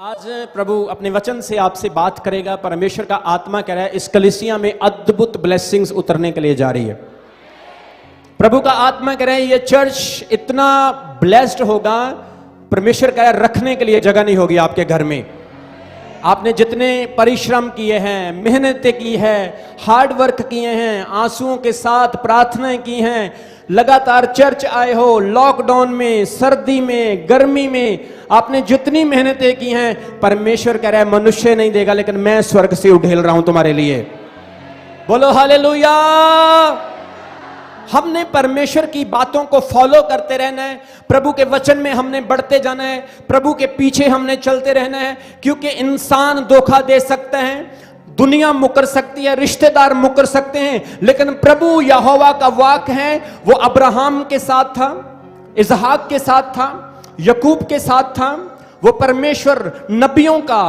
आज प्रभु अपने वचन से आपसे बात करेगा। परमेश्वर का आत्मा कह रहा है इस कलीसिया में अद्भुत ब्लेसिंग्स उतरने के लिए जा रही है। प्रभु का आत्मा कह रहा है ये चर्च इतना ब्लेस्ड होगा, परमेश्वर कह रहा है रखने के लिए जगह नहीं होगी आपके घर में। आपने जितने परिश्रम किए हैं, मेहनतें की है, हार्ड वर्क किए हैं, आंसुओं के साथ प्रार्थनाएं की हैं, लगातार चर्च आए हो, लॉकडाउन में, सर्दी में, गर्मी में, आपने जितनी मेहनतें की हैं, परमेश्वर कह रहा है मनुष्य नहीं देगा, लेकिन मैं स्वर्ग से उठेल रहा हूं तुम्हारे लिए। बोलो हालेलुया। हमने परमेश्वर की बातों को फॉलो करते रहना है, प्रभु के वचन में हमने बढ़ते जाना है, प्रभु के पीछे हमने चलते रहना है, क्योंकि इंसान धोखा दे सकते हैं, दुनिया मुकर सकती है, रिश्तेदार मुकर सकते हैं, लेकिन प्रभु यहोवा का वाक है वो अब्राहम के साथ था, इसहाक के साथ था, याकूब के साथ था। वो परमेश्वर नबियों का,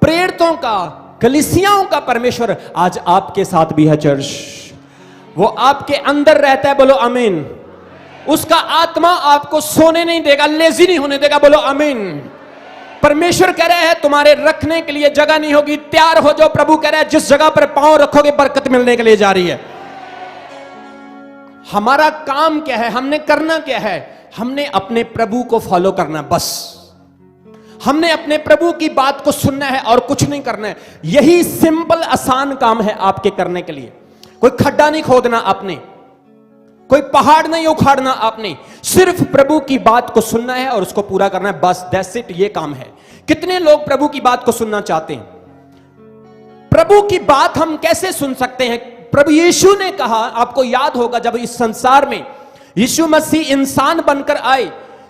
प्रेरितों का, कलीसियाओं का परमेश्वर आज आपके साथ भी है। चर्च वो आपके अंदर रहता है। बोलो आमीन। उसका आत्मा आपको सोने नहीं देगा, लेजी नहीं होने देगा। बोलो आमीन। परमेश्वर कह रहा है तुम्हारे रखने के लिए जगह नहीं होगी, तैयार हो जाओ। प्रभु कह रहा है जिस जगह पर पांव रखोगे बरकत मिलने के लिए जा रही है। हमारा काम क्या है, हमने करना क्या है? हमने अपने प्रभु को फॉलो करना, बस हमने अपने प्रभु की बात को सुनना है और कुछ नहीं करना है। यही सिंपल आसान काम है आपके करने के लिए। कोई खड्डा नहीं खोदना आपने, कोई पहाड़ नहीं उखाड़ना आपने, सिर्फ प्रभु की बात को सुनना है और उसको पूरा करना है, बस दैट्स इट। ये काम है। कितने लोग प्रभु की बात को सुनना चाहते हैं? प्रभु की बात हम कैसे सुन सकते हैं? प्रभु यीशु ने कहा, आपको याद होगा जब इस संसार में यीशु मसीह इंसान बनकर आए,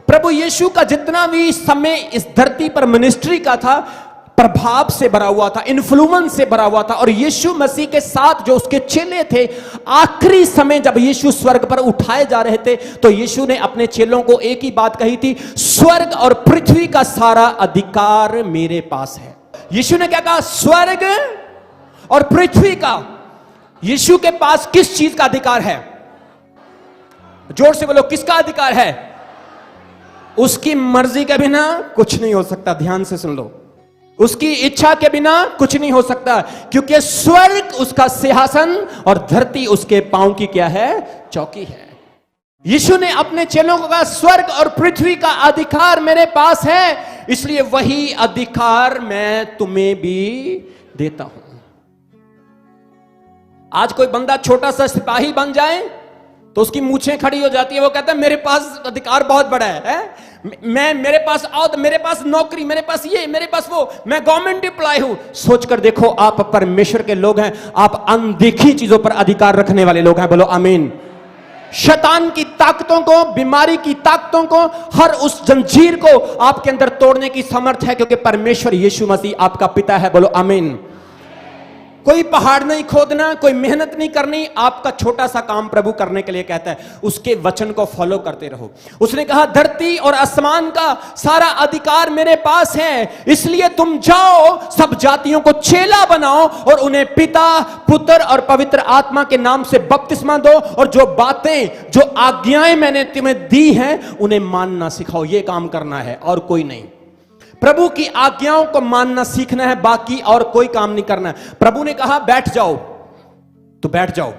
प्रभु यीशु का जितना भी समय इस धरती पर मिनिस्ट्री का था, प्रभाव से भरा हुआ था, इन्फ्लुएंस से भरा हुआ था। और यीशु मसीह के साथ जो उसके चेले थे, आखिरी समय जब यीशु स्वर्ग पर उठाए जा रहे थे, तो यीशु ने अपने चेलों को एक ही बात कही थी, स्वर्ग और पृथ्वी का सारा अधिकार मेरे पास है। यीशु ने क्या कहा? स्वर्ग और पृथ्वी का। यीशु के पास किस चीज का अधिकार है? जोर से बोलो, किसका अधिकार है? उसकी मर्जी के बिना कुछ नहीं हो सकता। ध्यान से सुन लो, उसकी इच्छा के बिना कुछ नहीं हो सकता, क्योंकि स्वर्ग उसका सिंहासन और धरती उसके पांव की क्या है? चौकी है। यीशु ने अपने चेलों को कहा स्वर्ग और पृथ्वी का अधिकार मेरे पास है, इसलिए वही अधिकार मैं तुम्हें भी देता हूं। आज कोई बंदा छोटा सा सिपाही बन जाए तो उसकी मूछें खड़ी हो जाती है। वो कहता है मेरे पास अधिकार बहुत बड़ा है, मैं मेरे पास आओ तो मेरे पास नौकरी, मेरे पास ये, मेरे पास वो, मैं गवर्नमेंट एम्प्लॉय हूं। सोचकर देखो, आप परमेश्वर के लोग हैं, आप अनदेखी चीजों पर अधिकार रखने वाले लोग हैं। बोलो आमीन। शैतान की ताकतों को, बीमारी की ताकतों को, हर उस जंजीर को आपके अंदर तोड़ने की समर्थ है, क्योंकि परमेश्वर यीशु मसीह आपका पिता है। बोलो आमीन। कोई पहाड़ नहीं खोदना, कोई मेहनत नहीं करनी, आपका छोटा सा काम प्रभु करने के लिए कहता है, उसके वचन को फॉलो करते रहो। उसने कहा धरती और आसमान का सारा अधिकार मेरे पास है, इसलिए तुम जाओ, सब जातियों को चेला बनाओ और उन्हें पिता, पुत्र और पवित्र आत्मा के नाम से बपतिस्मा दो, और जो बातें, जो आज्ञाएं मैंने तुम्हें दी हैं उन्हें मानना सिखाओ। ये काम करना है और कोई नहीं। प्रभु की आज्ञाओं को मानना सीखना है, बाकी और कोई काम नहीं करना है। प्रभु ने कहा बैठ जाओ तो बैठ जाओ,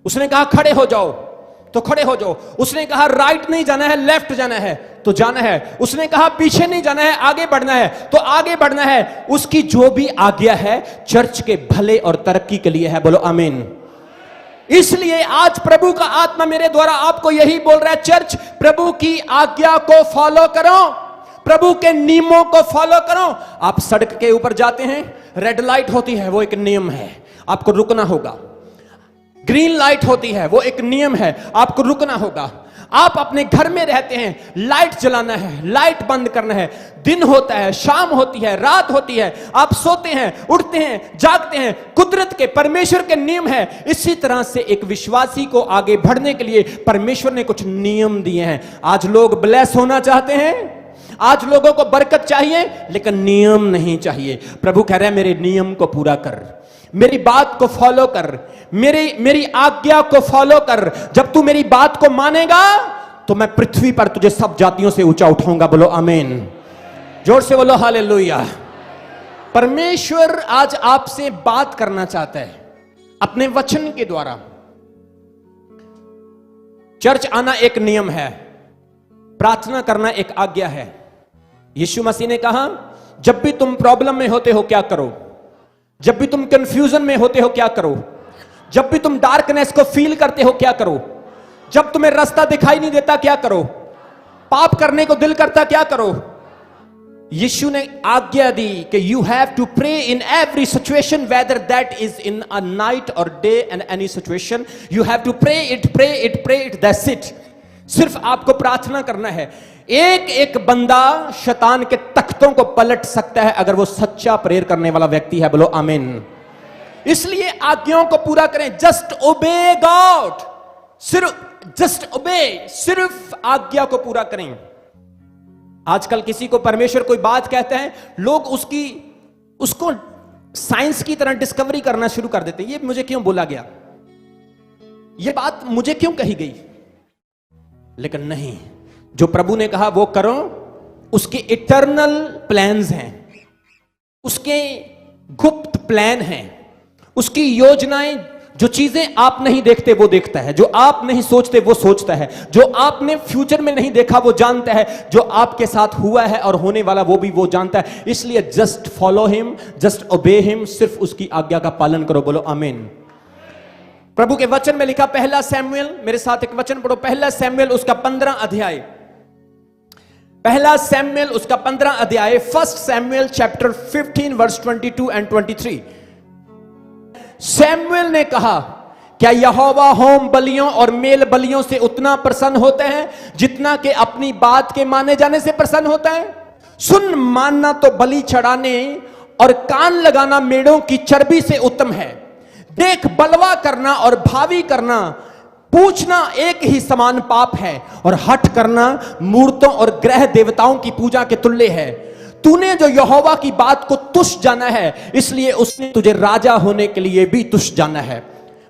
उसने कहा खड़े हो जाओ तो खड़े हो जाओ, उसने कहा राइट नहीं जाना है, लेफ्ट जाना है तो जाना है, उसने कहा पीछे नहीं जाना है, आगे बढ़ना है तो आगे बढ़ना है। उसकी जो भी आज्ञा है चर्च के भले और तरक्की के लिए है। बोलो आमीन। इसलिए आज प्रभु का आत्मा मेरे द्वारा आपको यही बोल रहा है, चर्च प्रभु की आज्ञा को फॉलो करो, प्रभु के नियमों को फॉलो करो। आप सड़क के ऊपर जाते हैं, रेड लाइट होती है, वो एक नियम है, आपको रुकना होगा। ग्रीन लाइट होती है, वो एक नियम है, आपको रुकना होगा। आप अपने घर में रहते हैं, लाइट जलाना है, लाइट बंद करना है। दिन होता है, शाम होती है, रात होती है, आप सोते हैं, उठते हैं, जागते हैं, कुदरत के, परमेश्वर के नियम है। इसी तरह से एक विश्वासी को आगे बढ़ने के लिए परमेश्वर ने कुछ नियम दिए हैं। आज लोग ब्लेस होना चाहते हैं, आज लोगों को बरकत चाहिए, लेकिन नियम नहीं चाहिए। प्रभु कह रहे हैं मेरे नियम को पूरा कर, मेरी बात को फॉलो कर, मेरी आज्ञा को फॉलो कर। जब तू मेरी बात को मानेगा तो मैं पृथ्वी पर तुझे सब जातियों से ऊंचा उठाऊंगा। बोलो आमीन। जोर से बोलो हालेलुया। परमेश्वर आज आपसे बात करना चाहता है अपने वचन के द्वारा। चर्च आना एक नियम है, प्रार्थना करना एक आज्ञा है। यीशु मसीह ने कहा, जब भी तुम प्रॉब्लम में होते हो क्या करो, जब भी तुम कंफ्यूजन में होते हो क्या करो, जब भी तुम डार्कनेस को फील करते हो क्या करो, जब तुम्हें रास्ता दिखाई नहीं देता क्या करो, पाप करने को दिल करता क्या करो। यीशु ने आज्ञा दी कि you have to pray in every situation, whether that is in a night और day and any situation, you have to pray it, that's it. सिर्फ आपको प्रार्थना करना है। एक एक बंदा शैतान के तख्तों को पलट सकता है अगर वो सच्चा प्रेयर करने वाला व्यक्ति है। बोलो आमीन। इसलिए आज्ञाओं को पूरा करें। जस्ट ओबे गॉड, सिर्फ जस्ट ओबे, सिर्फ आज्ञा को पूरा करें। आजकल किसी को परमेश्वर कोई बात कहते हैं, लोग उसको साइंस की तरह डिस्कवरी करना शुरू कर देते हैं। ये मुझे क्यों बोला गया, ये बात मुझे क्यों कही गई। लेकिन नहीं, जो प्रभु ने कहा वो करो। उसके इटर्नल प्लान्स हैं, उसके गुप्त प्लान हैं, उसकी योजनाएं। जो चीजें आप नहीं देखते वो देखता है, जो आप नहीं सोचते वो सोचता है, जो आपने फ्यूचर में नहीं देखा वो जानता है, जो आपके साथ हुआ है और होने वाला वो भी वो जानता है। इसलिए just follow him, just obey him, सिर्फ उसकी आज्ञा का पालन करो। बोलो आमीन। प्रभु के वचन में लिखा, पहला सैमुएल, मेरे साथ एक वचन पढ़ो, पहला सैमुएल उसका 15 अध्याय, पहला सैमुएल उसका 15 अध्याय, first Samuel chapter 15 verse 22 and 23। Samuel ने कहा, क्या यहोवा होम बलियों और मेल बलियों से उतना प्रसन्न होता है जितना कि अपनी बात के माने जाने से प्रसन्न होता है? सुन, मानना तो बलि चढ़ाने और कान लगाना मेढ़ों की चर्बी से उत्तम है। देख, बलवा करना और भावी करना, पूछना एक ही समान पाप है, और हठ करना मूर्तों और ग्रह देवताओं की पूजा के तुल्य है। तूने जो यहोवा की बात को तुच्छ जाना है, इसलिए उसने तुझे राजा होने के लिए भी तुच्छ जाना है।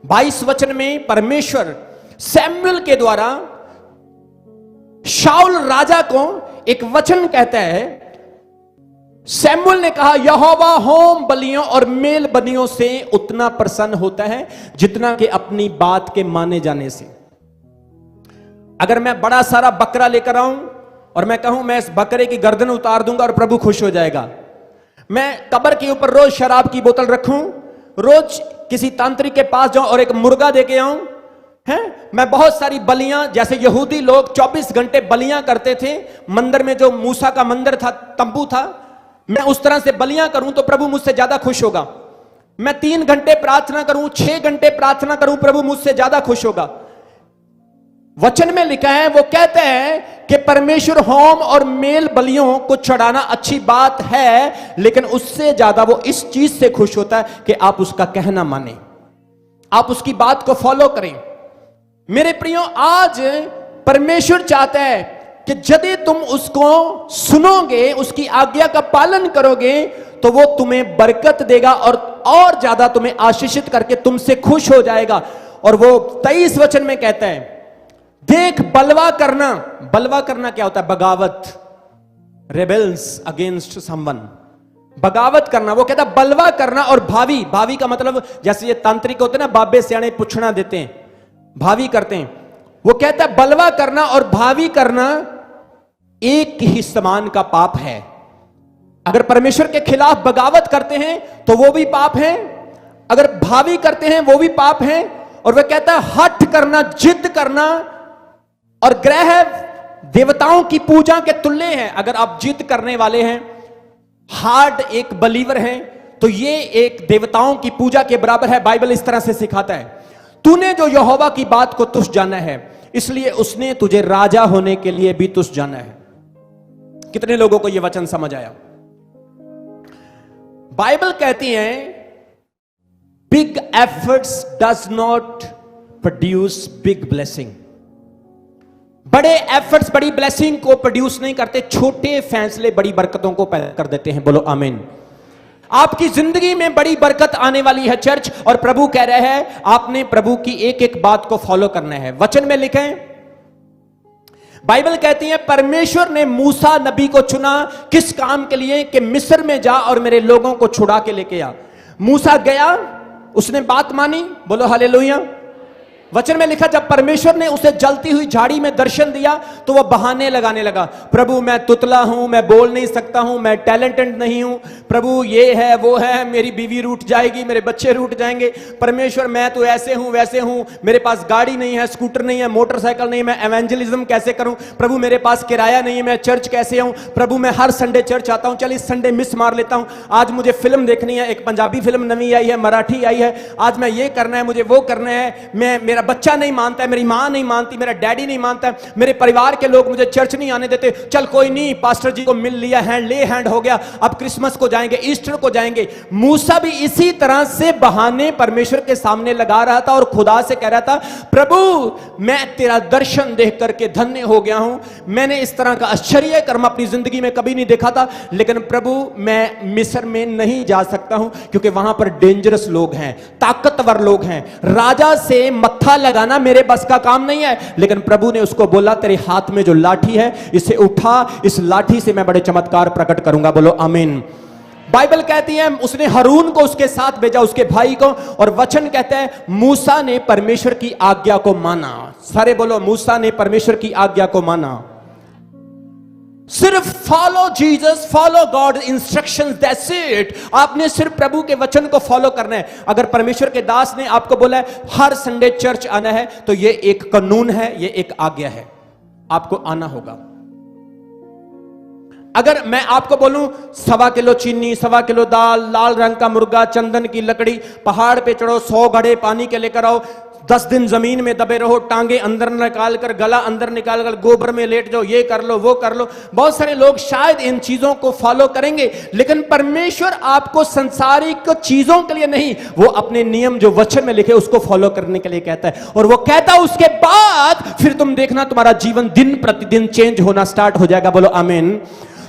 22 वचन में परमेश्वर सैमुएल के द्वारा शाऊल राजा को एक वचन कहता है। सैमुएल ने कहा, यहोवा होम बलियों और मेल बलियों से उतना प्रसन्न होता है जितना कि अपनी बात के माने जाने से। अगर मैं बड़ा सारा बकरा लेकर आऊं और मैं कहूं मैं इस बकरे की गर्दन उतार दूंगा और प्रभु खुश हो जाएगा, मैं कब्र के ऊपर रोज शराब की बोतल रखूं, रोज किसी तांत्रिक के पास जाऊं और एक मुर्गा देके आऊं, हैं, मैं बहुत सारी बलियां, जैसे यहूदी लोग 24 घंटे बलियां करते थे, मंदिर में जो मूसा का मंदिर था, तंबू था, मैं उस तरह से बलियां करूं तो प्रभु मुझसे ज्यादा खुश होगा। मैं 3 घंटे प्रार्थना करूं, 6 घंटे प्रार्थना करूं, प्रभु मुझसे ज्यादा खुश होगा। वचन में लिखा है, वो कहते हैं कि परमेश्वर होम और मेल बलियों को चढ़ाना अच्छी बात है, लेकिन उससे ज्यादा वो इस चीज से खुश होता है कि आप उसका कहना माने, आप उसकी बात को फॉलो करें। मेरे प्रियो, आज परमेश्वर चाहता है कि यदि तुम उसको सुनोगे, उसकी आज्ञा का पालन करोगे, तो वो तुम्हें बरकत देगा और ज्यादा तुम्हें आशीषित करके तुमसे खुश हो जाएगा। और वो 23 वचन में कहता है, देख, बलवा करना। बलवा करना क्या होता है? बगावत, रेबेल्स अगेंस्ट समवन, बगावत करना। वो कहता है बलवा करना और भावी। भावी का मतलब, जैसे ये तांत्रिक होते हैं ना, बाबे सियाने पुछना देते हैं, भावी करते हैं। वो कहता है बलवा करना और भावी करना एक ही समान का पाप है। अगर परमेश्वर के खिलाफ बगावत करते हैं तो वो भी पाप है, अगर भावी करते हैं वो भी पाप है। और वह कहता है हठ करना, जिद करना और ग्रह देवताओं की पूजा के तुल्य है। अगर आप जिद करने वाले हैं, हार्ड एक बलीवर हैं, तो ये एक देवताओं की पूजा के बराबर है। बाइबल इस तरह से सिखाता है। तूने जो यहोवा की बात को तुच्छ जाना है, इसलिए उसने तुझे राजा होने के लिए भी तुच्छ जाना है। कितने लोगों को यह वचन समझ आया? बाइबल कहती है, big efforts does not produce big blessing. बड़े एफर्ट्स बड़ी ब्लेसिंग को प्रोड्यूस नहीं करते, छोटे फैसले बड़ी बरकतों को पैदा कर देते हैं। बोलो आमीन। आपकी जिंदगी में बड़ी बरकत आने वाली है चर्च, और प्रभु कह रहे हैं आपने प्रभु की एक एक बात को फॉलो करना है। वचन में लिखे, बाइबल कहती है परमेश्वर ने मूसा नबी को चुना किस काम के लिए? कि मिस्र में जा और मेरे लोगों को छुड़ा के लेके आ। मूसा गया, उसने बात मानी, बोलो हालेलुया। वचन में लिखा जब परमेश्वर ने उसे जलती हुई झाड़ी में दर्शन दिया तो वह बहाने लगाने लगा, प्रभु मैं तुतला हूं, मैं बोल नहीं सकता हूं, मैं टैलेंटेड नहीं हूं, प्रभु ये है वो है, मेरी बीवी रूठ जाएगी, मेरे बच्चे रूठ जाएंगे, परमेश्वर मैं तो ऐसे हूं वैसे हूं, मेरे पास गाड़ी नहीं है, स्कूटर नहीं है, मोटरसाइकिल नहीं है, मैं एवेंजलिज्म कैसे करूं, प्रभु मेरे पास किराया नहीं है, मैं चर्च कैसे आऊं, प्रभु मैं हर संडे चर्च आता हूं, चल इस संडे मिस मार लेता हूं, आज मुझे फिल्म देखनी है, एक पंजाबी फिल्म नवी आई है, मराठी आई है, आज मैं ये करना है, मुझे वो करना है, मेरा बच्चा नहीं मानता है, मेरी मां नहीं मानती, मेरा डैडी नहीं मानता है, मेरे परिवार के लोग मुझे चर्च नहीं आने देते, चल कोई नहीं, पास्टर जी को मिल लिया, हैंड ले हैंड हो गया, अब क्रिसमस को जाएंगे, ईस्टर को जाएंगे। मूसा भी इसी तरह से बहाने परमेश्वर के सामने लगा रहा था और खुदा से कह रहा था, प्रभु मैं तेरा दर्शन देख करके धन्य हो गया हूं, मैंने इस तरह का आश्चर्य कर्म अपनी जिंदगी में कभी नहीं देखा था, लेकिन प्रभु मैं मिस्र में नहीं जा सकता हूं क्योंकि वहां पर डेंजरस लोग हैं, ताकतवर लोग हैं, राजा से मत्था लगाना मेरे बस का काम नहीं है। लेकिन प्रभु ने उसको बोला तेरे हाथ में जो लाठी है इसे उठा, इस लाठी से मैं बड़े चमत्कार प्रकट करूंगा, बोलो आमीन। बाइबल कहती है उसने हारून को उसके साथ भेजा, उसके भाई को, और वचन कहता है मूसा ने परमेश्वर की आज्ञा को माना। सारे बोलो मूसा ने परमेश्वर की आज्ञा को माना। सिर्फ follow Jesus, follow God instructions, that's it. आपने सिर्फ प्रभु के वचन को फॉलो करना है। अगर परमेश्वर के दास ने आपको बोला है हर संडे चर्च आना है तो यह एक कानून है, यह एक आज्ञा है, आपको आना होगा। अगर मैं आपको बोलूं 1.25 किलो चीनी, 1.25 किलो दाल, लाल रंग का मुर्गा, चंदन की लकड़ी, पहाड़ पे चढ़ो, 100 घड़े पानी के लेकर आओ, 10 दिन जमीन में दबे रहो, टांगे अंदर निकाल कर, गला अंदर निकाल कर, गोबर में लेट जाओ, ये कर लो वो कर लो, बहुत सारे लोग शायद इन चीजों को फॉलो करेंगे, लेकिन परमेश्वर आपको संसारिक चीजों के लिए नहीं, वो अपने नियम जो वचन में लिखे उसको फॉलो करने के लिए कहता है। और वो कहता है उसके बाद फिर तुम देखना तुम्हारा जीवन दिन प्रतिदिन चेंज होना स्टार्ट हो जाएगा, बोलो आमीन।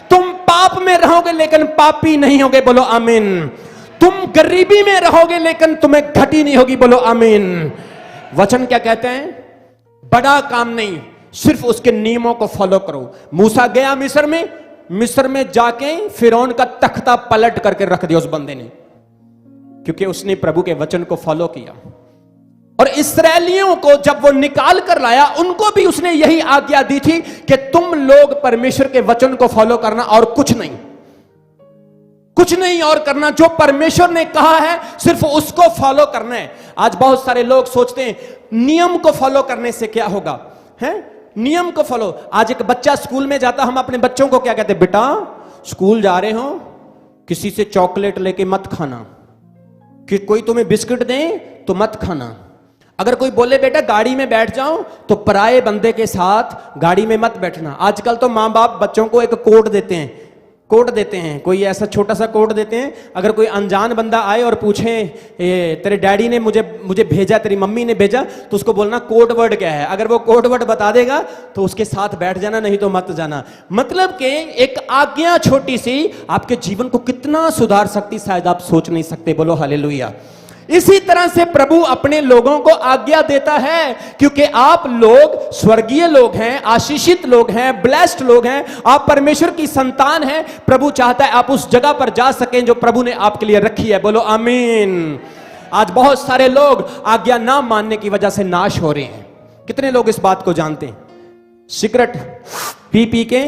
तुम पाप में रहोगे लेकिन पापी नहीं होगे, बोलो आमीन। तुम गरीबी में रहोगे लेकिन तुम्हें घटी नहीं होगी, बोलो आमीन। वचन क्या कहते हैं? बड़ा काम नहीं, सिर्फ उसके नियमों को फॉलो करो। मूसा गया मिस्र में जाके फिरौन का तख्ता पलट करके रख दिया उस बंदे ने, क्योंकि उसने प्रभु के वचन को फॉलो किया। और इस्राएलियों को जब वो निकाल कर लाया, उनको भी उसने यही आज्ञा दी थी कि तुम लोग परमेश्वर के वचन को फॉलो करना और कुछ नहीं और करना, जो परमेश्वर ने कहा है सिर्फ उसको फॉलो करना है। आज बहुत सारे लोग सोचते हैं नियम को फॉलो करने से क्या होगा, है नियम को फॉलो। आज एक बच्चा स्कूल में जाता, हम अपने बच्चों को क्या कहते हैं, बेटा स्कूल जा रहे हो किसी से चॉकलेट लेके मत खाना, कि कोई तुम्हें बिस्किट दे तो मत खाना, अगर कोई बोले बेटा गाड़ी में बैठ जाओ तो पराये बंदे के साथ गाड़ी में मत बैठना। आजकल तो माँ बाप बच्चों को एक कोड देते हैं, कोई ऐसा छोटा सा कोड देते हैं, अगर कोई अनजान बंदा आए और पूछे तेरे डैडी ने मुझे भेजा, तेरी मम्मी ने भेजा, तो उसको बोलना कोड वर्ड क्या है। अगर वो कोड वर्ड बता देगा तो उसके साथ बैठ जाना, नहीं तो मत जाना। मतलब कि एक आज्ञा छोटी सी आपके जीवन को कितना सुधार सकती, शायद आप सोच नहीं सकते, बोलो हालेलुया। इसी तरह से प्रभु अपने लोगों को आज्ञा देता है, क्योंकि आप लोग स्वर्गीय लोग हैं, आशीषित लोग हैं, ब्लेस्ड लोग हैं, आप परमेश्वर की संतान हैं। प्रभु चाहता है आप उस जगह पर जा सकें जो प्रभु ने आपके लिए रखी है, बोलो आमीन। आज बहुत सारे लोग आज्ञा ना मानने की वजह से नाश हो रहे हैं। कितने लोग इस बात को जानते हैं? सिगरेट पी के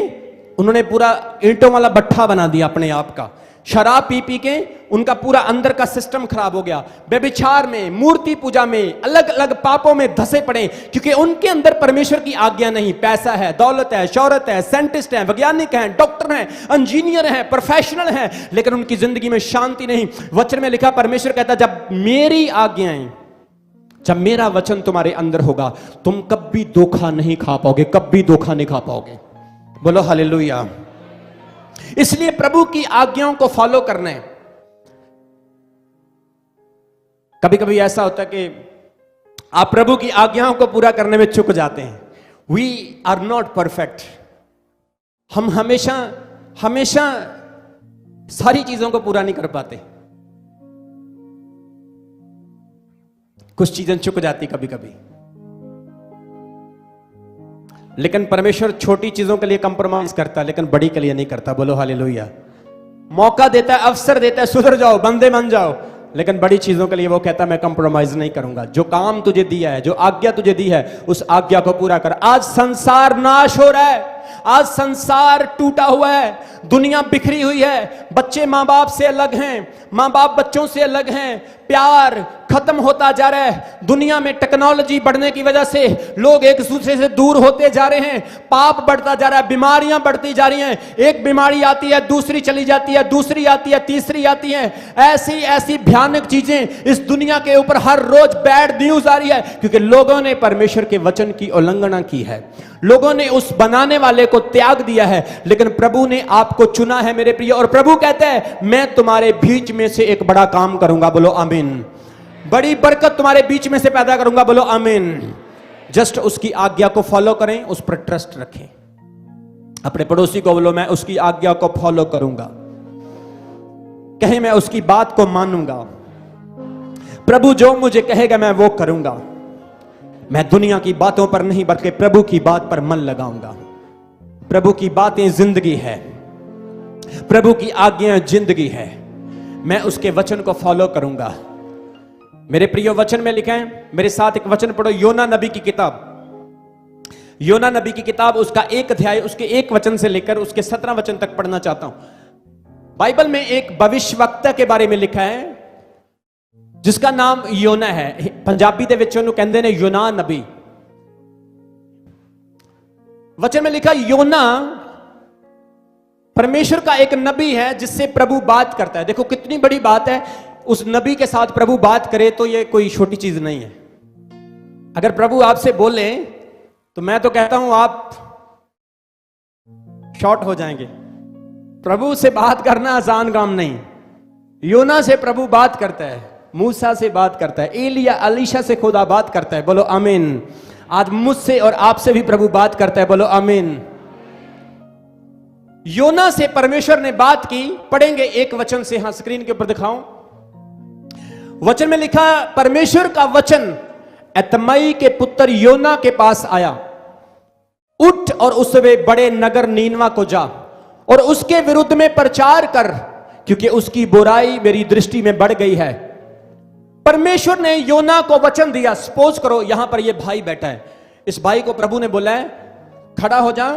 उन्होंने पूरा ईंटों वाला भट्ठा बना दिया अपने आप का। शराब पी के उनका पूरा अंदर का सिस्टम खराब हो गया। व्यभिचार में, मूर्ति पूजा में, अलग अलग पापों में धसे पड़े, क्योंकि उनके अंदर परमेश्वर की आज्ञा नहीं। पैसा है, दौलत है, शौहरत है, साइंटिस्ट हैं, वैज्ञानिक हैं, डॉक्टर हैं, इंजीनियर हैं, प्रोफेशनल हैं, लेकिन उनकी जिंदगी में शांति नहीं। वचन में लिखा, परमेश्वर कहता जब मेरी आज्ञाएं, जब मेरा वचन तुम्हारे अंदर होगा, तुम कभी धोखा नहीं खा पाओगे, कभी धोखा नहीं खा पाओगे, बोलो हालेलुया। इसलिए प्रभु की आज्ञाओं को फॉलो करना है। कभी कभी ऐसा होता है कि आप प्रभु की आज्ञाओं को पूरा करने में चूक जाते हैं। We are not perfect. हम हमेशा सारी चीजों को पूरा नहीं कर पाते, कुछ चीजें चूक जाती कभी कभी। लेकिन परमेश्वर छोटी चीजों के लिए कंप्रोमाइज करता है, लेकिन बड़ी के लिए नहीं करता। बोलो हालेलुया। मौका देता है, अवसर देता है, सुधर जाओ, बंदे बन जाओ, लेकिन बड़ी चीजों के लिए वो कहता है मैं कंप्रोमाइज नहीं करूंगा। जो काम तुझे दिया है, जो आज्ञा तुझे दी है, उस आज्ञा को पूरा कर। आज संसार नाश हो रहा है, आज संसार टूटा हुआ है, दुनिया बिखरी हुई है, बच्चे मां बाप से अलग हैं, मां बाप बच्चों से अलग हैं, प्यार खत्म होता जा रहा है। दुनिया में टेक्नोलॉजी बढ़ने की वजह से लोग एक दूसरे से दूर होते जा रहे हैं, पाप बढ़ता जा रहा है, बीमारियां बढ़ती जा रही हैं। एक बीमारी आती है, दूसरी चली जाती है, दूसरी आती है, तीसरी आती है। ऐसी ऐसी भयानक चीजें इस दुनिया के ऊपर हर रोज बैड न्यूज आ रही है, क्योंकि लोगों ने परमेश्वर के वचन की उल्लंघना की है, लोगों ने उस बनाने वाले को त्याग दिया है। लेकिन प्रभु ने आपको चुना है मेरे प्रिय, और प्रभु कहते हैं मैं तुम्हारे बीच में से एक बड़ा काम करूंगा। बोलो आमीन। बड़ी बरकत तुम्हारे बीच में से पैदा करूंगा। बोलो आमीन। जस्ट उसकी आज्ञा को फॉलो करें, उस पर ट्रस्ट रखें। अपने पड़ोसी को बोलो मैं उसकी आज्ञा को फॉलो करूंगा, कहें मैं उसकी बात को मानूंगा। प्रभु जो मुझे कहेगा मैं वो करूंगा। मैं दुनिया की बातों पर नहीं बल्कि प्रभु की बात पर मन लगाऊंगा। प्रभु की बातें जिंदगी है, प्रभु की आज्ञाएं जिंदगी है। मैं उसके वचन को फॉलो करूंगा। मेरे प्रिय वचन में लिखा है, मेरे साथ एक वचन पढ़ो, योना नबी की किताब। योना नबी की किताब, उसका 1 अध्याय, उसके 1 वचन से लेकर उसके 17 वचन तक पढ़ना चाहता हूं। बाइबल में एक भविष्यवक्ता के बारे में लिखा है जिसका नाम योना है। पंजाबी दे विच ओनू कहंदे ने योना नबी। वचन में लिखा योना परमेश्वर का एक नबी है जिससे प्रभु बात करता है। देखो कितनी बड़ी बात है, उस नबी के साथ प्रभु बात करे तो ये कोई छोटी चीज नहीं है। अगर प्रभु आपसे बोले तो मैं तो कहता हूं आप शॉर्ट हो जाएंगे। प्रभु से बात करना आसान काम नहीं। योना से प्रभु बात करता है, मूसा से बात करता है, एलिया अलीशा से खुदा बात करता है। बोलो आमीन। आज मुझसे और आपसे भी प्रभु बात करता है। बोलो आमीन। योना से परमेश्वर ने बात की। पढ़ेंगे एक वचन से, हां स्क्रीन के ऊपर दिखाऊं। वचन में लिखा परमेश्वर का वचन एतमई के पुत्र योना के पास आया, उठ और उस बड़े नगर नीनवा को जा और उसके विरुद्ध में प्रचार कर, क्योंकि उसकी बुराई मेरी दृष्टि में बढ़ गई है। परमेश्वर ने योना को वचन दिया। सपोज करो यहां पर ये भाई बैठा है, इस भाई को प्रभु ने बोला है खड़ा हो जा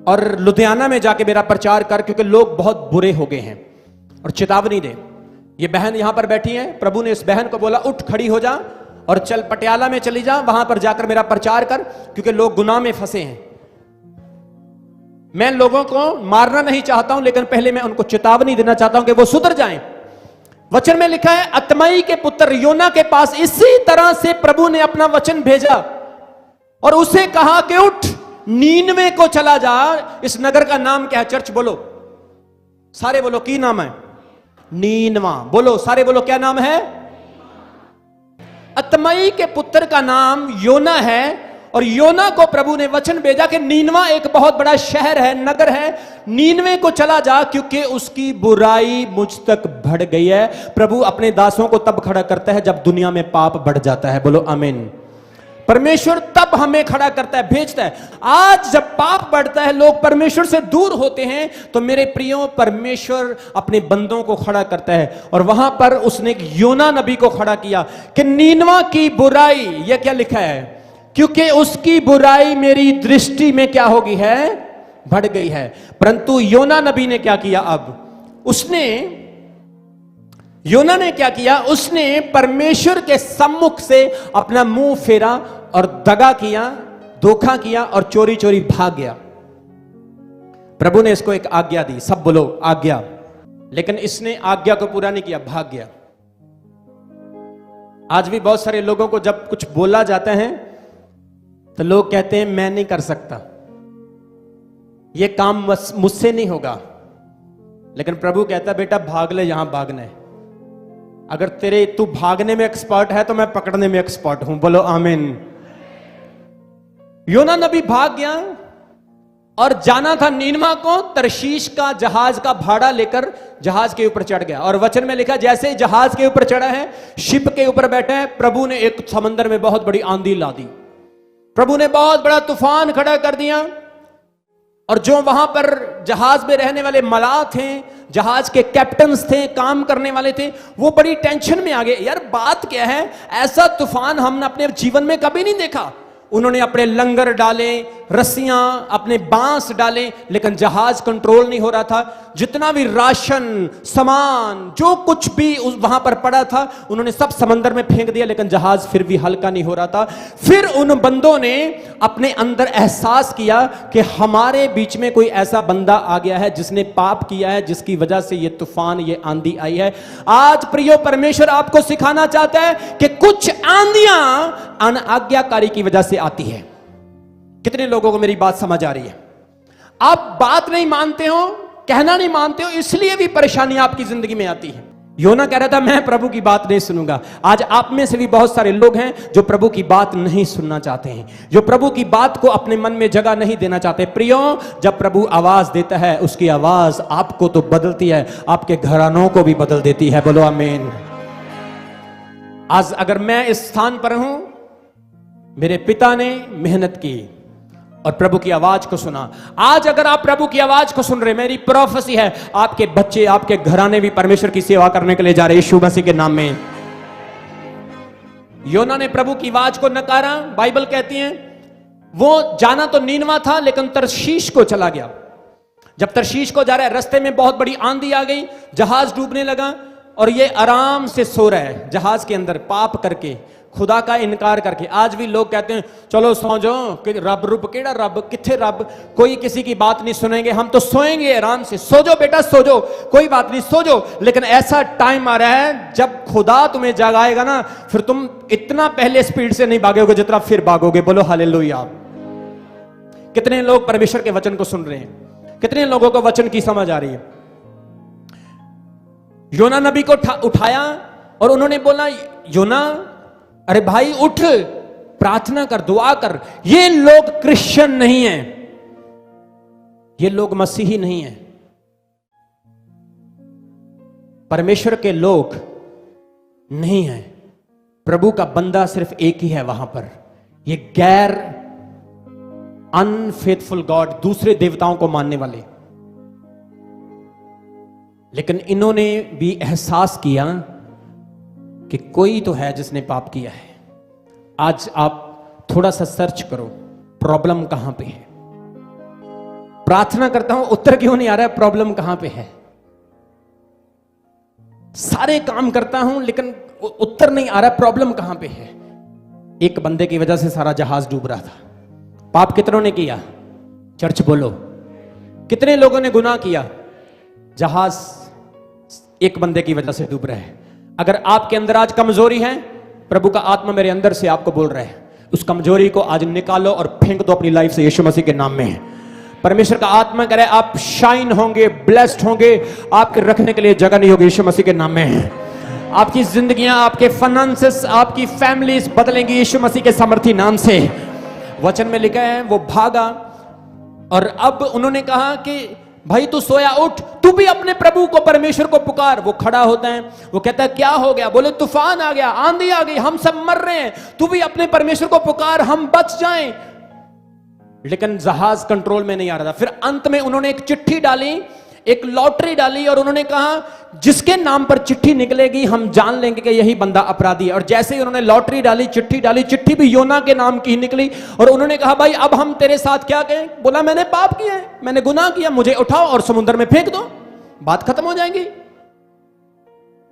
और लुधियाना में जाके मेरा प्रचार कर, क्योंकि लोग बहुत बुरे हो गए हैं, और चेतावनी दे। ये बहन यहां पर बैठी है, प्रभु ने इस बहन को बोला उठ खड़ी हो जा और चल पटियाला में चली जा, वहां पर जाकर मेरा प्रचार कर, क्योंकि लोग गुनाह में फंसे हैं। मैं लोगों को मारना नहीं चाहता हूं, लेकिन पहले मैं उनको चेतावनी देना चाहता हूं कि वो सुधर जाएं। वचन में लिखा है अतमई के पुत्र योना के पास इसी तरह से प्रभु ने अपना वचन भेजा और उसे कहा कि उठ नीनवे को चला जा। इस नगर का नाम क्या है? चर्च बोलो, सारे बोलो की नाम है? नीनवा। बोलो सारे बोलो क्या नाम है? अतमई के पुत्र का नाम योना है, और योना को प्रभु ने वचन भेजा कि नीनवा एक बहुत बड़ा शहर है, नगर है, नीनवे को चला जा, क्योंकि उसकी बुराई मुझ तक बढ़ गई है। प्रभु अपने दासों को तब खड़ा करता है जब दुनिया में पाप बढ़ जाता है। बोलो आमीन। परमेश्वर तब हमें खड़ा करता है, भेजता है। आज जब पाप बढ़ता है, लोग परमेश्वर से दूर होते हैं, तो मेरे प्रियो परमेश्वर अपने बंदों को खड़ा करता है। और वहां पर उसने एक योना नबी को खड़ा किया कि नीनवा की बुराई, यह क्या लिखा है? क्योंकि उसकी बुराई मेरी दृष्टि में क्या होगी है? बढ़ गई है। परंतु योना नबी ने क्या किया? अब योना ने क्या किया? उसने परमेश्वर के सम्मुख से अपना मुंह फेरा और दगा किया, धोखा किया और चोरी चोरी भाग गया। प्रभु ने इसको एक आज्ञा दी, सब बोलो आज्ञा, लेकिन इसने आज्ञा को पूरा नहीं किया, भाग गया। आज भी बहुत सारे लोगों को जब कुछ बोला जाता है तो लोग कहते हैं मैं नहीं कर सकता, ये काम मुझसे नहीं होगा। लेकिन प्रभु कहता बेटा भाग ले, यहां भागना है। अगर तू भागने में एक्सपर्ट है तो मैं पकड़ने में एक्सपर्ट हूं। बोलो आमीन। योना नबी भाग गया और जाना था नीनवा को। तरशीश का जहाज का भाड़ा लेकर जहाज के ऊपर चढ़ गया, और वचन में लिखा जैसे ही जहाज के ऊपर चढ़ा है, शिप के ऊपर बैठा है, प्रभु ने एक समंदर में बहुत बड़ी आंधी ला दी। प्रभु ने बहुत बड़ा तूफान खड़ा कर दिया, और जो वहां पर जहाज में रहने वाले मलाह थे, जहाज के कैप्टन्स थे, काम करने वाले थे, वो बड़ी टेंशन में आ गए। यार बात क्या है, ऐसा तूफान हमने अपने जीवन में कभी नहीं देखा। उन्होंने अपने लंगर डाले, रस्सियां, अपने बांस डाले, लेकिन जहाज कंट्रोल नहीं हो रहा था। जितना भी राशन, सामान, जो कुछ भी वहां पर पड़ा था, उन्होंने सब समंदर में फेंक दिया, लेकिन जहाज फिर भी हल्का नहीं हो रहा था। फिर उन बंदों ने अपने अंदर एहसास किया कि हमारे बीच में कोई ऐसा बंदा आ गया है जिसने पाप किया है, जिसकी वजह से ये तूफान, ये आंधी आई है। आज प्रियो, परमेश्वर आपको सिखाना चाहता है कि कुछ आंधियां अनाज्ञाकारी की वजह से आती है। कितने लोगों को मेरी बात समझ आ रही है? आप बात नहीं मानते हो, कहना नहीं मानते हो, इसलिए भी परेशानी आपकी जिंदगी में आती है। योना कह रहा था मैं प्रभु की बात नहीं सुनूंगा। आज आप में से भी बहुत सारे लोग हैं जो प्रभु की बात नहीं सुनना चाहते हैं, जो प्रभु की बात को अपने मन में जगह नहीं देना चाहते। प्रियो, जब प्रभु आवाज देता है, उसकी आवाज आपको तो बदलती है, आपके घरानों को भी बदल देती है। बोलो आमीन। आज अगर मैं इस स्थान पर हूं, मेरे पिता ने मेहनत की और प्रभु की आवाज को सुना। आज अगर आप प्रभु की आवाज को सुन रहे, मेरी प्रोफेसी है, आपके बच्चे, आपके घराने भी परमेश्वर की सेवा करने के लिए जा रहे हैं, यीशु मसीह के नाम में। योना ने प्रभु की आवाज को नकारा। बाइबल कहती है वो जाना तो नीनवा था, लेकिन तरशीश को चला गया। जब तरशीश को जा रहा है, रास्ते में बहुत बड़ी आंधी आ गई, जहाज डूबने लगा, और ये आराम से सो रहा है जहाज के अंदर, पाप करके, खुदा का इनकार करके। आज भी लोग कहते हैं चलो सो जाओ, कि रब रुब केड़ा रब, किथे रब, कोई किसी की बात नहीं सुनेंगे, हम तो सोएंगे आराम से। सो जाओ बेटा, सो जाओ, कोई बात नहीं, सो जाओ। लेकिन ऐसा टाइम आ रहा है जब खुदा तुम्हें जगाएगा ना, फिर तुम इतना पहले स्पीड से नहीं भागोगे जितना फिर भागोगे। बोलो हालेलुया। कितने लोग परमेश्वर के वचन को सुन रहे हैं? कितने लोगों को वचन की समझ आ रही है? योना नबी को उठाया और उन्होंने बोला, योना अरे भाई उठ, प्रार्थना कर, दुआ कर। ये लोग क्रिश्चियन नहीं हैं, ये लोग मसीही नहीं हैं। परमेश्वर के लोग नहीं हैं। प्रभु का बंदा सिर्फ एक ही है वहां पर। ये गैर अनफेथफुल गॉड, दूसरे देवताओं को मानने वाले। लेकिन इन्होंने भी एहसास किया कि कोई तो है जिसने पाप किया है। आज आप थोड़ा सा सर्च करो, प्रॉब्लम कहां पे है। प्रार्थना करता हूं, उत्तर क्यों नहीं आ रहा है? प्रॉब्लम कहां पे है? सारे काम करता हूं लेकिन उत्तर नहीं आ रहा, प्रॉब्लम कहां पे है? एक बंदे की वजह से सारा जहाज डूब रहा था। पाप कितनों ने किया? चर्च बोलो, कितने लोगों ने गुनाह किया? जहाज एक बंदे की वजह से डूब रहा है। अगर आपके अंदर आज कमजोरी है, प्रभु का आत्मा मेरे अंदर से आपको बोल रहा है, उस कमजोरी को आज निकालो और फेंक दो अपनी लाइफ से, यीशु मसीह के नाम में। परमेश्वर का आत्मा करे आप शाइन होंगे, ब्लेस्ड होंगे, आपके रखने के लिए जगह नहीं होगी, यीशु मसीह के नाम में। आपकी जिंदगियां, आपके फाइनेंसेस, आपकी फैमिलीज बदलेंगी यीशु मसीह के सामर्थी नाम से। वचन में लिखा है वो भागा, और अब उन्होंने कहा कि भाई तू सोया, उठ, तू भी अपने प्रभु को, परमेश्वर को पुकार। वो खड़ा होता है, वो कहता है क्या हो गया? बोले तूफान आ गया, आंधी आ गई, हम सब मर रहे हैं, तू भी अपने परमेश्वर को पुकार, हम बच जाएं। लेकिन जहाज कंट्रोल में नहीं आ रहा था। फिर अंत में उन्होंने एक चिट्ठी डाली, एक लॉटरी डाली, और उन्होंने कहा जिसके नाम पर चिट्ठी निकलेगी हम जान लेंगे कि यही बंदा अपराधी है। और जैसे ही उन्होंने लॉटरी डाली, चिट्ठी डाली, चिट्ठी भी योना के नाम की ही निकली। और उन्होंने कहा भाई अब हम तेरे साथ क्या कहें? बोला मैंने पाप किया है, मैंने गुनाह किया, मुझे उठाओ और समुद्र में फेंक दो, बात खत्म हो जाएगी।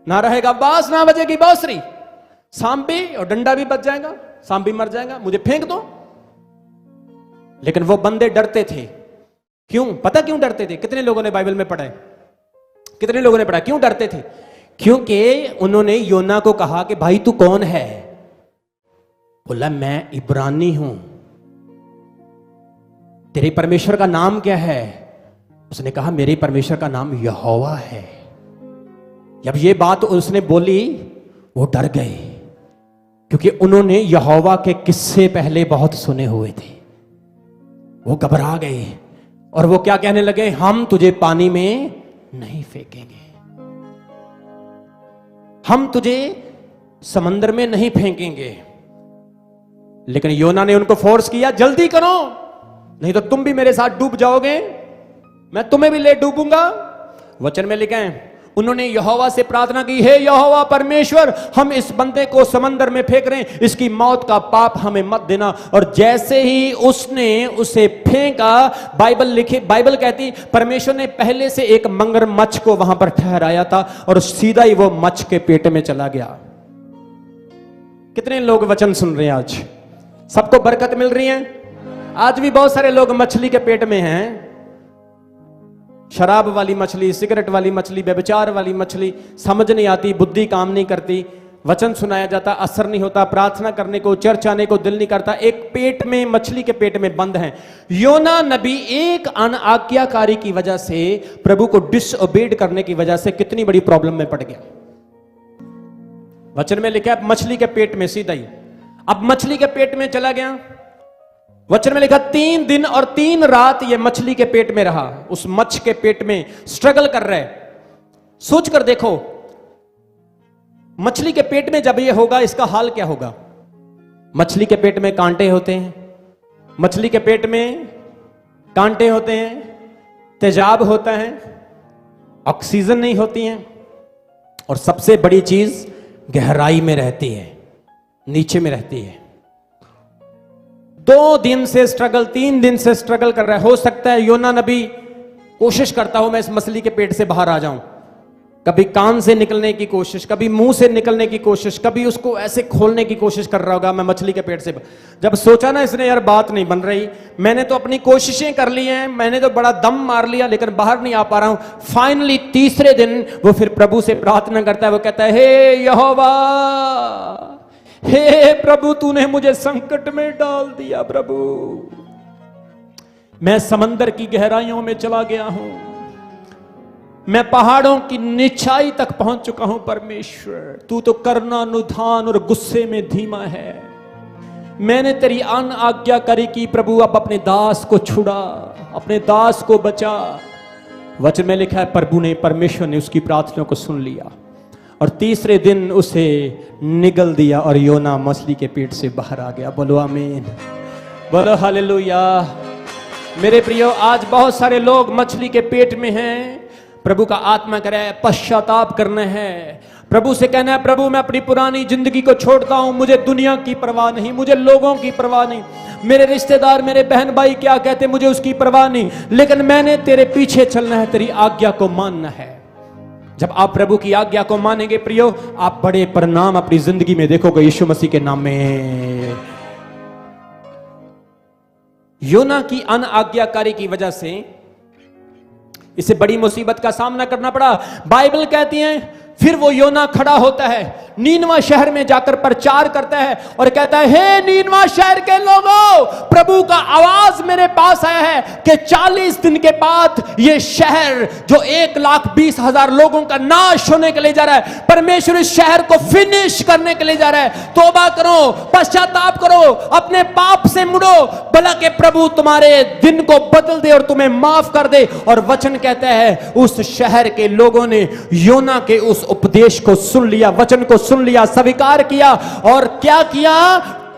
ना रहेगा बांस, ना बजेगी बांसुरी, सांप भी और डंडा भी बच जाएगा, सांप भी मर जाएगा, मुझे फेंक दो। लेकिन वो बंदे डरते थे। क्यों? पता क्यों डरते थे? कितने लोगों ने बाइबल में पढ़ा है? कितने लोगों ने पढ़ा? क्यों डरते थे? क्योंकि उन्होंने योना को कहा कि भाई तू कौन है? बोला मैं इब्रानी हूं। तेरे परमेश्वर का नाम क्या है? उसने कहा मेरे परमेश्वर का नाम यहोवा है। जब ये बात उसने बोली, वो डर गए, क्योंकि उन्होंने यहोवा के किस्से पहले बहुत सुने हुए थे। वो घबरा गए और वो क्या कहने लगे? हम तुझे पानी में नहीं फेंकेंगे, हम तुझे समंदर में नहीं फेंकेंगे। लेकिन योना ने उनको फोर्स किया, जल्दी करो नहीं तो तुम भी मेरे साथ डूब जाओगे, मैं तुम्हें भी ले डूबूंगा। वचन में लिखा है उन्होंने यहोवा से प्रार्थना की, हे यहोवा परमेश्वर, हम इस बंदे को समंदर में फेंक रहे हैं, इसकी मौत का पाप हमें मत देना। और जैसे ही उसने उसे फेंका, बाइबल कहती परमेश्वर ने पहले से एक मगरमच्छ को वहां पर ठहराया था और सीधा ही वो मच्छ के पेट में चला गया। कितने लोग वचन सुन रहे हैं आज? सबको बरकत मिल रही है? आज भी बहुत सारे लोग मछली के पेट में हैं, शराब वाली मछली, सिगरेट वाली मछली, व्यभिचार वाली मछली, समझ नहीं आती, बुद्धि काम नहीं करती, वचन सुनाया जाता असर नहीं होता, प्रार्थना करने को, चर्च आने को दिल नहीं करता, एक पेट में, मछली के पेट में बंद है। योना नबी एक अनाज्ञाकारी की वजह से, प्रभु को डिसओबेड करने की वजह से कितनी बड़ी प्रॉब्लम में पड़ गया। वचन में लिखा है मछली के पेट में सीधा ही, अब मछली के पेट में चला गया। वचन में लिखा 3 दिन और 3 रात ये मछली के पेट में रहा, उस मच्छ के पेट में स्ट्रगल कर रहे। सोच कर देखो, मछली के पेट में जब ये होगा इसका हाल क्या होगा। मछली के पेट में कांटे होते हैं, मछली के पेट में कांटे होते हैं, तेजाब होता है, ऑक्सीजन नहीं होती है, और सबसे बड़ी चीज गहराई में रहती है, नीचे में रहती है। 2 दिन से स्ट्रगल, 3 दिन से स्ट्रगल कर रहा है। हो सकता है योना नबी कोशिश करता हो मैं इस मछली के पेट से बाहर आ जाऊं, कभी कान से निकलने की कोशिश, कभी मुंह से निकलने की कोशिश, कभी उसको ऐसे खोलने की कोशिश कर रहा होगा मैं मछली के पेट से। जब सोचा ना इसने यार बात नहीं बन रही, मैंने तो अपनी कोशिशें कर ली हैं, मैंने तो बड़ा दम मार लिया लेकिन बाहर नहीं आ पा रहा हूं। फाइनली तीसरे दिन वो फिर प्रभु से प्रार्थना करता है, वो कहता है हे यहोवा, हे प्रभु, तूने मुझे संकट में डाल दिया प्रभु, मैं समंदर की गहराइयों में चला गया हूं, मैं पहाड़ों की निचाई तक पहुंच चुका हूं परमेश्वर, तू तो करुणानुधान और गुस्से में धीमा है, मैंने तेरी अनाज्ञाकारी की प्रभु, अब अपने दास को छुड़ा, अपने दास को बचा। वचन में लिखा है प्रभु ने, परमेश्वर ने उसकी प्रार्थना को सुन लिया और तीसरे दिन उसे निगल दिया और योना मछली के पेट से बाहर आ गया। बोलो आमीन, बोलो हालेलुया। मेरे प्रियो, आज बहुत सारे लोग मछली के पेट में हैं। प्रभु का आत्मा करे पश्चाताप करना है, प्रभु से कहना है प्रभु मैं अपनी पुरानी जिंदगी को छोड़ता हूं, मुझे दुनिया की परवाह नहीं, मुझे लोगों की परवाह नहीं, मेरे रिश्तेदार, मेरे बहन भाई क्या कहते मुझे उसकी परवाह नहीं, लेकिन मैंने तेरे पीछे चलना है, तेरी आज्ञा को मानना है। जब आप प्रभु की आज्ञा को मानेंगे प्रियो, आप बड़े परिणाम अपनी जिंदगी में देखोगे यीशु मसीह के नाम में। योना की अनाज्ञाकारी की वजह से इसे बड़ी मुसीबत का सामना करना पड़ा। बाइबल कहती है फिर वो योना खड़ा होता है, नीनवा शहर में जाकर प्रचार करता है और कहता है हे नीनवा शहर के लोगों, प्रभु का आवाज मेरे पास आया है कि 40 दिन के बाद ये शहर जो 1,20,000 लोगों का नाश होने के लिए जा रहा है, परमेश्वर इस शहर को फिनिश करने के लिए जा रहा है। तौबा करो, पश्चाताप करो, अपने पाप से मुड़ो, भला के प्रभु तुम्हारे दिन को बदल दे और तुम्हें माफ कर दे। और वचन कहता है उस शहर के लोगों ने योना के उस उपदेश को सुन लिया, वचन को सुन लिया, स्वीकार किया और क्या किया,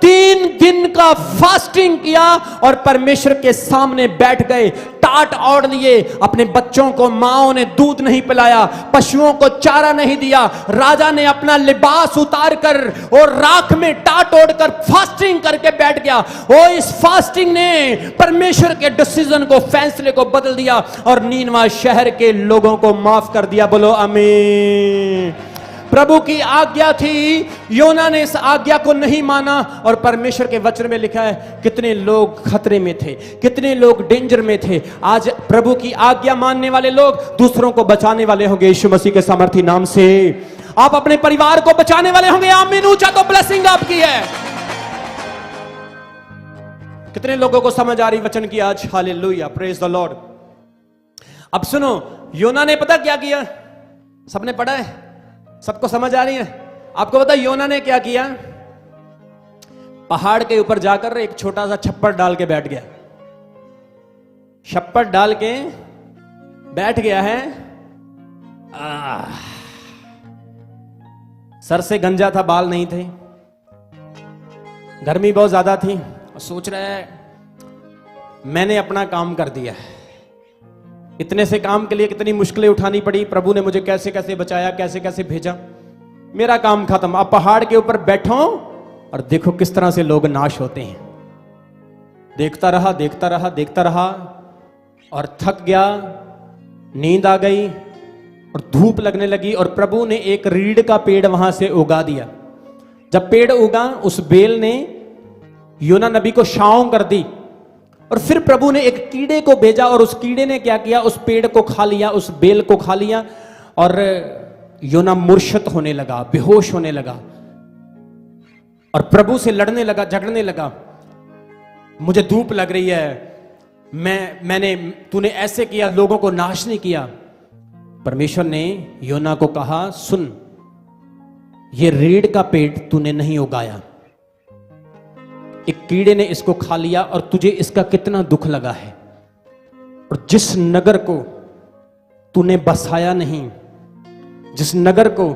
3 दिन का फास्टिंग किया और परमेश्वर के सामने बैठ गए, टाट ओढ़ लिए, अपने बच्चों को माओं ने दूध नहीं पिलाया, पशुओं को चारा नहीं दिया, राजा ने अपना लिबास उतार कर और राख में टाट ओढ़कर फास्टिंग करके बैठ गया। ओ इस फास्टिंग ने परमेश्वर के डिसीजन को, फैसले को बदल दिया और नीनवा शहर के लोगों को माफ कर दिया। बोलो आमीन। प्रभु की आज्ञा थी, योना ने इस आज्ञा को नहीं माना और परमेश्वर के वचन में लिखा है कितने लोग खतरे में थे, कितने लोग डेंजर में थे। आज प्रभु की आज्ञा मानने वाले लोग दूसरों को बचाने वाले होंगे यीशु मसीह के सामर्थी नाम से। आप अपने परिवार को बचाने वाले होंगे। आमीन। ऊंचा तो ब्लेसिंग आपकी है। कितने लोगों को समझ आ रही वचन की आज? Hallelujah, praise the Lord. अब सुनो, योना ने पता क्या किया? सबने पढ़ा है, सबको समझ आ रही है? आपको पता योना ने क्या किया? पहाड़ के ऊपर जाकर एक छोटा सा छप्पर डाल के बैठ गया। छप्पर डाल के बैठ गया है। सर से गंजा था, बाल नहीं थे, गर्मी बहुत ज्यादा थी और सोच रहा है मैंने अपना काम कर दिया, इतने से काम के लिए कितनी मुश्किलें उठानी पड़ी, प्रभु ने मुझे कैसे कैसे बचाया, कैसे कैसे भेजा, मेरा काम खत्म। अब पहाड़ के ऊपर बैठो और देखो किस तरह से लोग नाश होते हैं। देखता रहा देखता रहा देखता रहा और थक गया, नींद आ गई और धूप लगने लगी, और प्रभु ने एक रीढ़ का पेड़ वहां से उगा दिया। जब पेड़ उगा, उस बेल ने योना नबी को छांव कर दी, और फिर प्रभु ने एक कीड़े को भेजा, और उस कीड़े ने क्या किया, उस पेड़ को खा लिया, उस बेल को खा लिया, और योना मूर्छित होने लगा, बेहोश होने लगा, और प्रभु से लड़ने लगा, झगड़ने लगा। मुझे धूप लग रही है, तूने ऐसे किया, लोगों को नाश नहीं किया। परमेश्वर ने योना को कहा, सुन, ये रीढ़ का पेड़ तूने नहीं उगाया, एक कीड़े ने इसको खा लिया, और तुझे इसका कितना दुख लगा है। और जिस नगर को तूने बसाया नहीं, जिस नगर को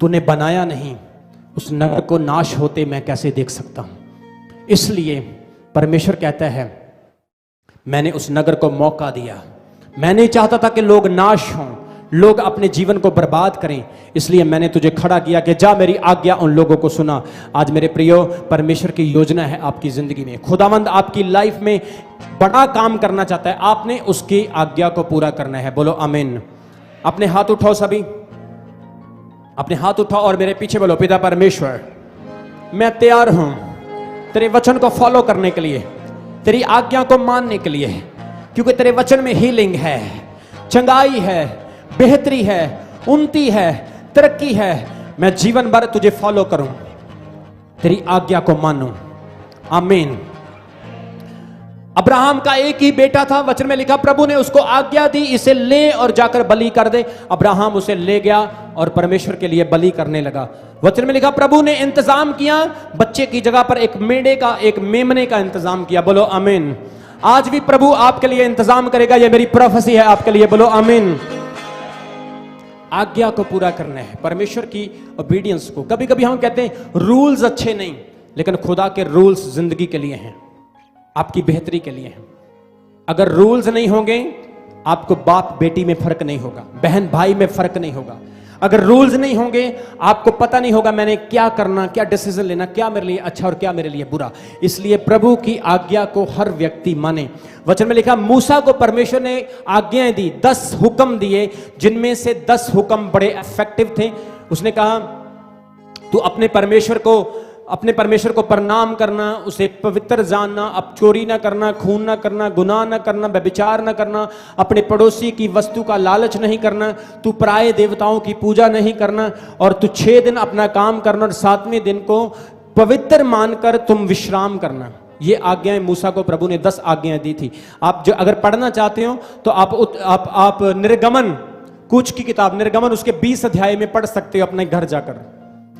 तूने बनाया नहीं, उस नगर को नाश होते मैं कैसे देख सकता हूं। इसलिए परमेश्वर कहता है, मैंने उस नगर को मौका दिया। मैं नहीं चाहता था कि लोग नाश हों, लोग अपने जीवन को बर्बाद करें, इसलिए मैंने तुझे खड़ा किया कि जा, मेरी आज्ञा उन लोगों को सुना। आज मेरे प्रियो, परमेश्वर की योजना है आपकी जिंदगी में। खुदावंद आपकी लाइफ में बड़ा काम करना चाहता है, आपने उसकी आज्ञा को पूरा करना है। बोलो आमीन। अपने हाथ उठाओ, सभी अपने हाथ उठाओ और मेरे पीछे बोलो, पिता परमेश्वर, मैं तैयार हूं तेरे वचन को फॉलो करने के लिए, तेरी आज्ञा को मानने के लिए, क्योंकि तेरे वचन में हीलिंग है, चंगाई है, बेहतरी है, उन्नति है, तरक्की है। मैं जीवन भर तुझे फॉलो करूं, तेरी आज्ञा को मानूं। आमीन। अब्राहम का एक ही बेटा था, वचन में लिखा, प्रभु ने उसको आज्ञा दी, इसे ले और जाकर बलि कर दे। अब्राहम उसे ले गया और परमेश्वर के लिए बलि करने लगा। वचन में लिखा, प्रभु ने इंतजाम किया, बच्चे की जगह पर एक मेढ़े का, एक मेमने का इंतजाम किया। बोलो आमीन। आज भी प्रभु आपके लिए इंतजाम करेगा, यह मेरी प्रोफेसी है आपके लिए। बोलो आमीन। आज्ञा को पूरा करना है, परमेश्वर की ओबीडियंस को। कभी कभी हम कहते हैं रूल्स अच्छे नहीं, लेकिन खुदा के रूल्स जिंदगी के लिए हैं, आपकी बेहतरी के लिए हैं। अगर रूल्स नहीं होंगे, आपको बाप बेटी में फर्क नहीं होगा, बहन भाई में फर्क नहीं होगा। अगर रूल्स नहीं होंगे, आपको पता नहीं होगा मैंने क्या करना, क्या डिसीजन लेना, क्या मेरे लिए अच्छा और क्या मेरे लिए बुरा। इसलिए प्रभु की आज्ञा को हर व्यक्ति माने। वचन में लिखा, मूसा को परमेश्वर ने आज्ञाएं दी, 10 हुक्म दिए, जिनमें से 10 हुक्म बड़े इफेक्टिव थे। उसने कहा, तू अपने परमेश्वर को प्रणाम करना, उसे पवित्र जानना, अब चोरी ना करना, खून ना करना, गुनाह ना करना, व्यभिचार ना करना, अपने पड़ोसी की वस्तु का लालच नहीं करना, तू पराये देवताओं की पूजा नहीं करना, और तू 6 दिन अपना काम करना और 7वें दिन को पवित्र मानकर तुम विश्राम करना। ये आज्ञाएं मूसा को प्रभु ने 10 आज्ञाएं दी थी। आप जो अगर पढ़ना चाहते हो तो आप निर्गमन, कूच की किताब निर्गमन, उसके 20 अध्याय में पढ़ सकते हो अपने घर जाकर,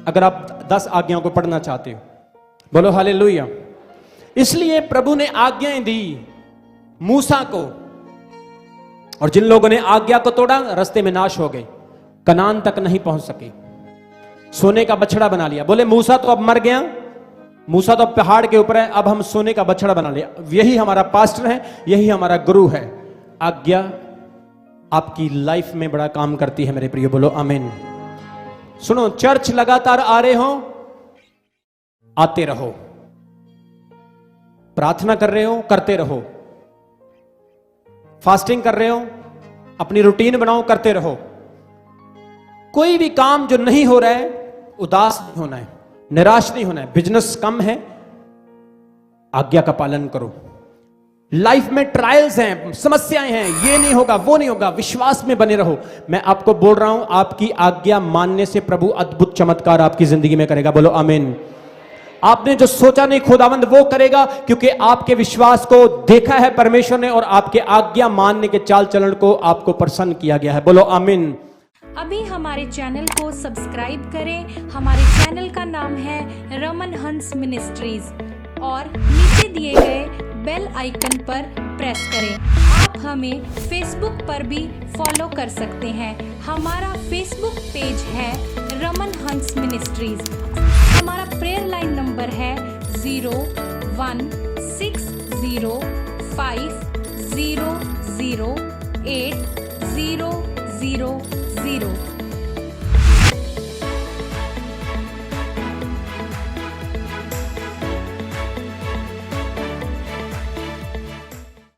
अगर आप 10 आज्ञाओं को पढ़ना चाहते हो। बोलो हालेलुया। इसलिए प्रभु ने आज्ञाएं दी मूसा को, और जिन लोगों ने आज्ञा को तोड़ा, रास्ते में नाश हो गए, कनान तक नहीं पहुंच सके, सोने का बछड़ा बना लिया। बोले मूसा तो अब मर गया, मूसा तो अब पहाड़ के ऊपर है, अब हम सोने का बछड़ा बना लिया। यही हमारा पास्टर है, यही हमारा गुरु है। आज्ञा आपकी लाइफ में बड़ा काम करती है मेरे प्रिय। बोलो आमीन। सुनो, चर्च लगातार आ रहे हो, आते रहो, प्रार्थना कर रहे हो, करते रहो, फास्टिंग कर रहे हो, अपनी रूटीन बनाओ, करते रहो। कोई भी काम जो नहीं हो रहा है, उदास नहीं होना है, निराश नहीं होना है। बिजनेस कम है, आज्ञा का पालन करो। लाइफ में ट्रायल्स हैं, समस्याएं हैं, ये नहीं होगा, वो नहीं होगा, विश्वास में बने रहो। मैं आपको बोल रहा हूं, आपकी आज्ञा मानने से प्रभु अद्भुत चमत्कार आपकी जिंदगी में करेगा। बोलो आमीन। आपने जो सोचा नहीं, खुदावंद वो करेगा, क्योंकि आपके विश्वास को देखा है परमेश्वर ने, और आपके आज्ञा मानने के चाल चलन को आपको प्रसन्न किया गया है। बोलो आमीन। अभी हमारे चैनल को सब्सक्राइब करें। हमारे चैनल का नाम है रमन हंस मिनिस्ट्रीज, और नीचे दिए गए बेल आइकन पर प्रेस करें। आप हमें फेसबुक पर भी फॉलो कर सकते हैं। हमारा फेसबुक पेज है रमन हंस मिनिस्ट्रीज। हमारा प्रेयर लाइन नंबर है 0160500800.